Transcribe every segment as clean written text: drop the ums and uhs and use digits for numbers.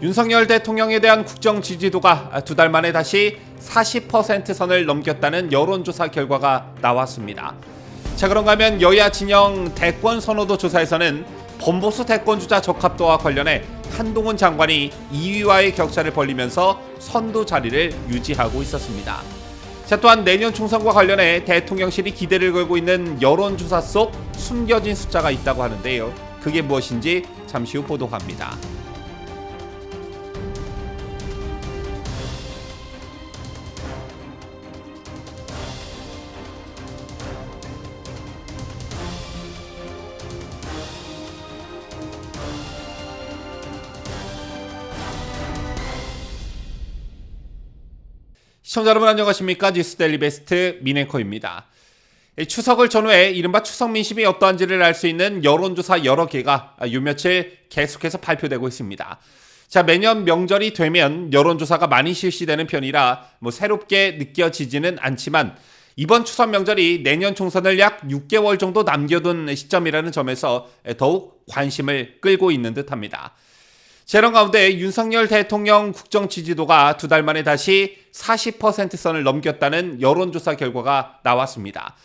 윤석열 대통령에 대한 국정 지지도가 두 달 만에 다시 40% 선을 넘겼다는 여론조사 결과가 나왔습니다. 자, 그런가 하면 여야 진영 대권 선호도 조사에서는 범보수 대권주자 적합도와 관련해 한동훈 장관이 2위와의 격차를 벌리면서 선두 자리를 유지하고 있었습니다. 자, 또한 내년 총선과 관련해 대통령실이 기대를 걸고 있는 여론조사 속 숨겨진 숫자가 있다고 하는데요. 그게 무엇인지 잠시 후 보도합니다. 시청자 여러분 안녕하십니까? 뉴스데일리 베스트 민앵커입니다. 추석을 전후해 이른바 추석 민심이 어떠한지를 알 수 있는 여론조사 여러 개가 요 며칠 계속해서 발표되고 있습니다. 자, 매년 명절이 되면 여론조사가 많이 실시되는 편이라 새롭게 느껴지지는 않지만 이번 추석 명절이 내년 총선을 약 6개월 정도 남겨둔 시점이라는 점에서 더욱 관심을 끌고 있는 듯합니다. 이런 가운데 윤석열 대통령 국정 지지도가 두 달 만에 다시 40% 선을 넘겼다는 여론조사 결과가 나왔습니다.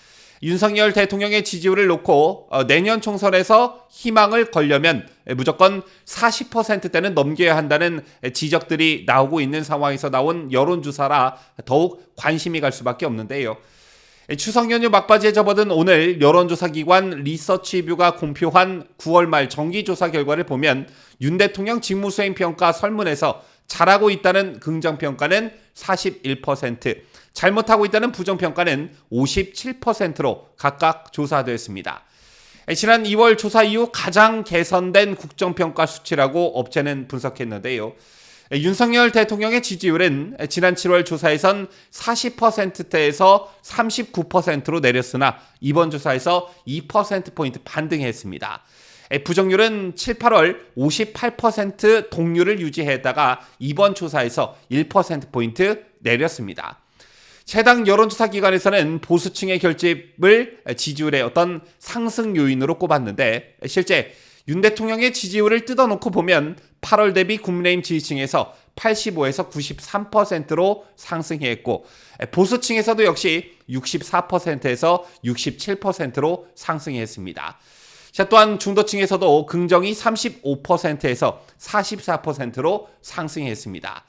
윤석열 대통령의 지지율을 놓고 내년 총선에서 희망을 걸려면 무조건 40%대는 넘겨야 한다는 지적들이 나오고 있는 상황에서 나온 여론조사라 더욱 관심이 갈 수밖에 없는데요. 추석 연휴 막바지에 접어든 오늘 여론조사 기관 리서치뷰가 공표한 9월 말 정기조사 결과를 보면 윤 대통령 직무수행평가 설문에서 잘하고 있다는 긍정평가는 41%, 잘못하고 있다는 부정평가는 57%로 각각 조사됐습니다. 지난 2월 조사 이후 가장 개선된 국정평가 수치라고 업체는 분석했는데요. 윤석열 대통령의 지지율은 지난 7월 조사에선 40%대에서 39%로 내렸으나 이번 조사에서 2%포인트 반등했습니다. 부정률은 7, 8월 58% 동률을 유지했다가 이번 조사에서 1%포인트 내렸습니다. 해당 여론조사 기관에서는 보수층의 결집을 지지율의 어떤 상승 요인으로 꼽았는데 실제 윤 대통령의 지지율을 뜯어놓고 보면 8월 대비 국민의힘 지지층에서 85에서 93%로 상승했고 보수층에서도 역시 64%에서 67%로 상승했습니다. 자, 또한 중도층에서도 긍정이 35%에서 44%로 상승했습니다.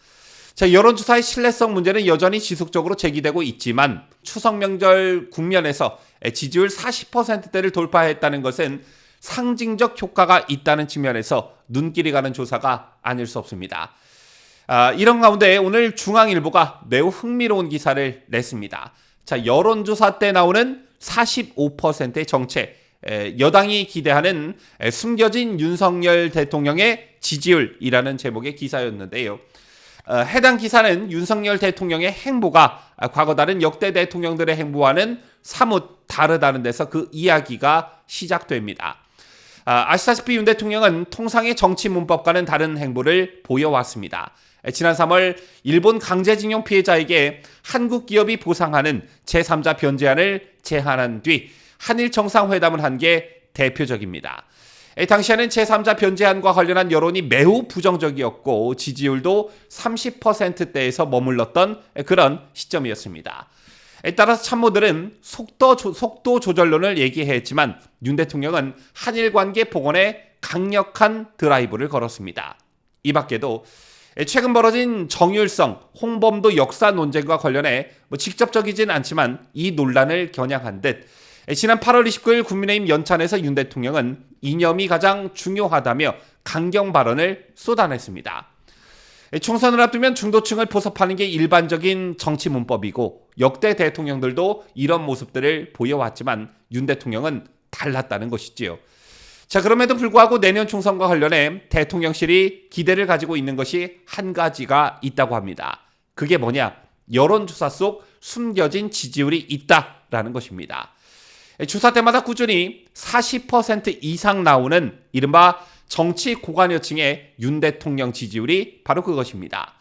자, 여론조사의 신뢰성 문제는 여전히 지속적으로 제기되고 있지만 추석 명절 국면에서 지지율 40%대를 돌파했다는 것은 상징적 효과가 있다는 측면에서 눈길이 가는 조사가 아닐 수 없습니다. 이런 가운데 오늘 중앙일보가 매우 흥미로운 기사를 냈습니다. 자, 여론조사 때 나오는 45%의 정책, 여당이 기대하는 숨겨진 윤석열 대통령의 지지율이라는 제목의 기사였는데요. 해당 기사는 윤석열 대통령의 행보가 과거 다른 역대 대통령들의 행보와는 사뭇 다르다는 데서 그 이야기가 시작됩니다. 아시다시피 윤 대통령은 통상의 정치 문법과는 다른 행보를 보여왔습니다. 지난 3월 일본 강제징용 피해자에게 한국 기업이 보상하는 제3자 변제안을 제안한 뒤 한일 정상회담을 한 게 대표적입니다. 당시에는 제3자 변제안과 관련한 여론이 매우 부정적이었고 지지율도 30%대에서 머물렀던 그런 시점이었습니다. 따라서 참모들은 속도 조절론을 얘기했지만 윤 대통령은 한일 관계 복원에 강력한 드라이브를 걸었습니다. 이 밖에도 최근 벌어진 정율성, 홍범도 역사 논쟁과 관련해 직접적이진 않지만 이 논란을 겨냥한 듯 지난 8월 29일 국민의힘 연찬에서 윤 대통령은 이념이 가장 중요하다며 강경 발언을 쏟아냈습니다. 총선을 앞두면 중도층을 포섭하는 게 일반적인 정치 문법이고 역대 대통령들도 이런 모습들을 보여왔지만 윤 대통령은 달랐다는 것이지요. 자, 그럼에도 불구하고 내년 총선과 관련해 대통령실이 기대를 가지고 있는 것이 한 가지가 있다고 합니다. 그게 뭐냐? 여론조사 속 숨겨진 지지율이 있다라는 것입니다. 조사 때마다 꾸준히 40% 이상 나오는 이른바 정치 고관여층의 윤 대통령 지지율이 바로 그것입니다.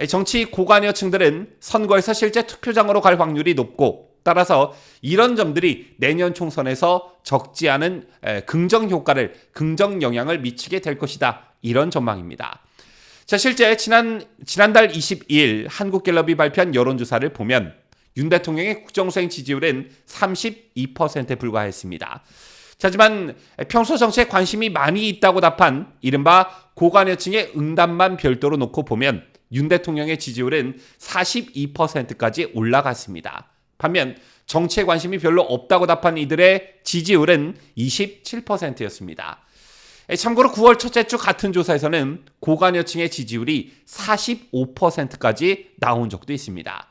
정치 고관여층들은 선거에서 실제 투표장으로 갈 확률이 높고 따라서 이런 점들이 내년 총선에서 적지 않은 긍정 효과를, 긍정 영향을 미치게 될 것이다. 이런 전망입니다. 자, 실제 지난달 22일 한국갤럽이 발표한 여론조사를 보면 윤 대통령의 국정수행 지지율은 32%에 불과했습니다. 하지만 평소 정치에 관심이 많이 있다고 답한 이른바 고관여층의 응답만 별도로 놓고 보면 윤 대통령의 지지율은 42%까지 올라갔습니다. 반면 정치에 관심이 별로 없다고 답한 이들의 지지율은 27%였습니다. 참고로 9월 첫째 주 같은 조사에서는 고관여층의 지지율이 45%까지 나온 적도 있습니다.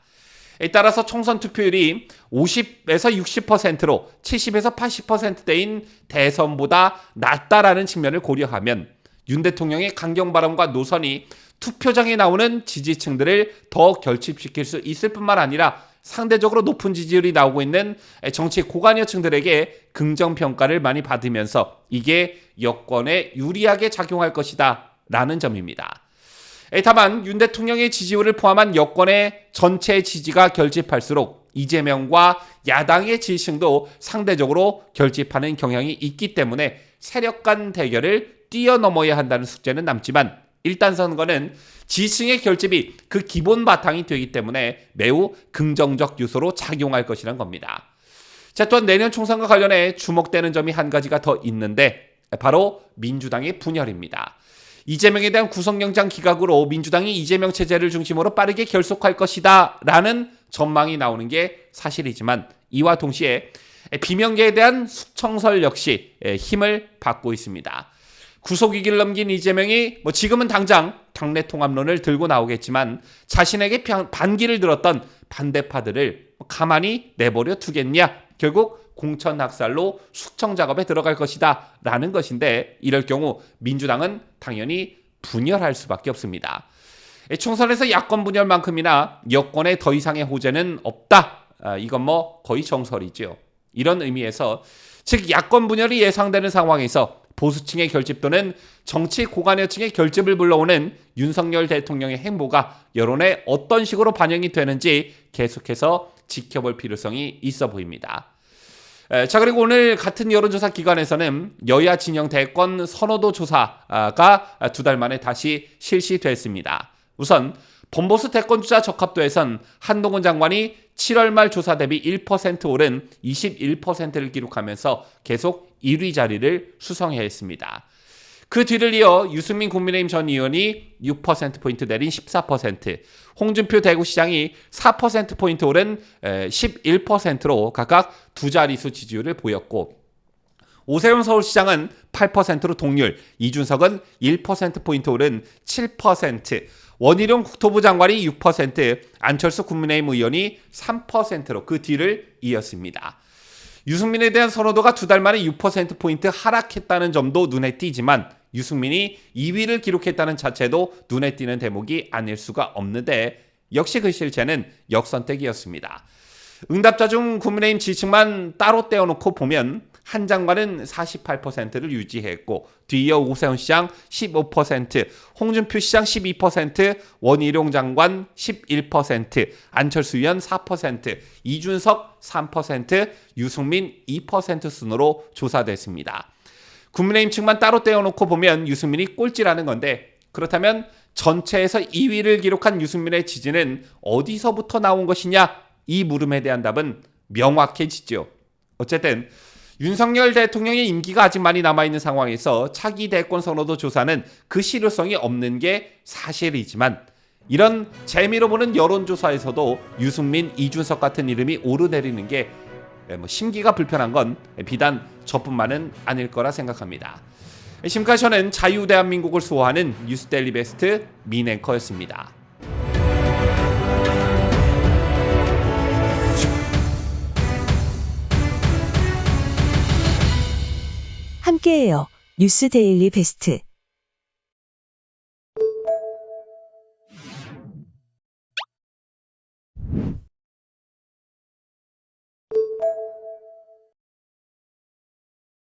따라서 총선 투표율이 50에서 60%로 70에서 80%대인 대선보다 낮다라는 측면을 고려하면 윤 대통령의 강경 발언과 노선이 투표장에 나오는 지지층들을 더 결집시킬 수 있을 뿐만 아니라 상대적으로 높은 지지율이 나오고 있는 정치 고관여층들에게 긍정평가를 많이 받으면서 이게 여권에 유리하게 작용할 것이다 라는 점입니다. 다만 윤 대통령의 지지율을 포함한 여권의 전체 지지가 결집할수록 이재명과 야당의 지지층도 상대적으로 결집하는 경향이 있기 때문에 세력 간 대결을 뛰어넘어야 한다는 숙제는 남지만 일단 선거는 지지층의 결집이 그 기본 바탕이 되기 때문에 매우 긍정적 요소로 작용할 것이란 겁니다. 자, 또한 내년 총선과 관련해 주목되는 점이 한 가지가 더 있는데 바로 민주당의 분열입니다. 이재명에 대한 구속영장 기각으로 민주당이 이재명 체제를 중심으로 빠르게 결속할 것이다 라는 전망이 나오는 게 사실이지만 이와 동시에 비명계에 대한 숙청설 역시 힘을 받고 있습니다. 구속위기를 넘긴 이재명이 지금은 당장 당내 통합론을 들고 나오겠지만 자신에게 반기를 들었던 반대파들을 가만히 내버려 두겠냐, 결국 공천학살로 숙청 작업에 들어갈 것이다 라는 것인데 이럴 경우 민주당은 당연히 분열할 수밖에 없습니다. 총선에서 야권 분열만큼이나 여권에 더 이상의 호재는 없다. 이건 거의 정설이죠. 이런 의미에서 즉 야권 분열이 예상되는 상황에서 보수층의 결집 또는 정치 고관여층의 결집을 불러오는 윤석열 대통령의 행보가 여론에 어떤 식으로 반영이 되는지 계속해서 지켜볼 필요성이 있어 보입니다. 자, 그리고 오늘 같은 여론조사 기관에서는 여야 진영 대권 선호도 조사가 2달 만에 다시 실시됐습니다. 우선 범보수 대권주자 적합도에선 한동훈 장관이 7월 말 조사 대비 1% 오른 21%를 기록하면서 계속 1위 자리를 수성해야 했습니다. 그 뒤를 이어 유승민 국민의힘 전 의원이 6%포인트 내린 14%, 홍준표 대구시장이 4%포인트 오른 11%로 각각 두 자릿수 지지율을 보였고 오세훈 서울시장은 8%로 동률, 이준석은 1%포인트 오른 7%, 원희룡 국토부 장관이 6%, 안철수 국민의힘 의원이 3%로 그 뒤를 이었습니다. 유승민에 대한 선호도가 2달 만에 6%포인트 하락했다는 점도 눈에 띄지만 유승민이 2위를 기록했다는 자체도 눈에 띄는 대목이 아닐 수가 없는데 역시 그 실체는 역선택이었습니다. 응답자 중 국민의힘 지지층만 따로 떼어놓고 보면 한 장관은 48%를 유지했고 뒤이어 오세훈 시장 15%, 홍준표 시장 12%, 원희룡 장관 11%, 안철수 의원 4%, 이준석 3%, 유승민 2% 순으로 조사됐습니다. 국민의힘 측만 따로 떼어놓고 보면 유승민이 꼴찌라는 건데 그렇다면 전체에서 2위를 기록한 유승민의 지지는 어디서부터 나온 것이냐? 이 물음에 대한 답은 명확해지죠. 어쨌든 윤석열 대통령의 임기가 아직 많이 남아있는 상황에서 차기 대권 선호도 조사는 그 실효성이 없는 게 사실이지만 이런 재미로 보는 여론조사에서도 유승민, 이준석 같은 이름이 오르내리는 게 심기가 불편한 건 비단 저뿐만은 아닐 거라 생각합니다. 지금까지 저는 자유대한민국을 수호하는 뉴스데일리 베스트 민앵커였습니다. 함께해요. 뉴스데일리 베스트.